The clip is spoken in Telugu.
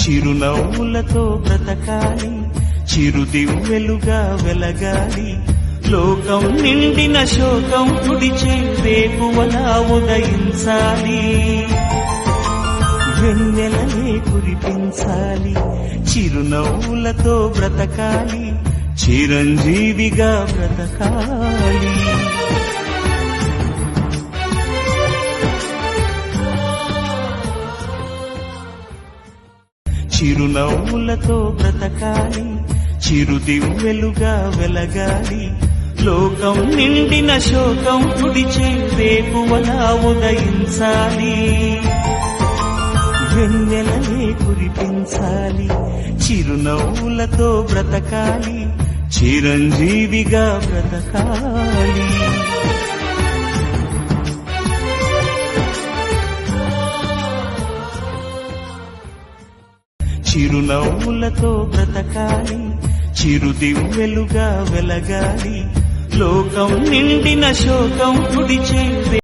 చిరునవ్వులతో బ్రతకాలి, చిరుదివ్వెలుగా వెలగాలి. లోకం నిండిన శోకం తుడిచే వేకువలా ఉదయించాలి. వెన్నెలనే కురిపించాలి, చిరునవ్వులతో బ్రతకాలి, చిరంజీవిగా బ్రతకాలి. చిరునవ్వులతో బ్రతకాలి, చిరుదివ్వెలుగా వెలగాలి. లోకం నిండిన శోకం తుడిచే వేకువలా ఉదయించాలి. వెన్నెలనే కురిపించాలి, చిరునవ్వులతో బ్రతకాలి, చిరంజీవిగా బ్రతకాలి. చిరునవ్వులతో బ్రతకాలి, చిరుదివ్వెలుగా వెలగాలి. లోకం నిండిన శోకం తుడిచే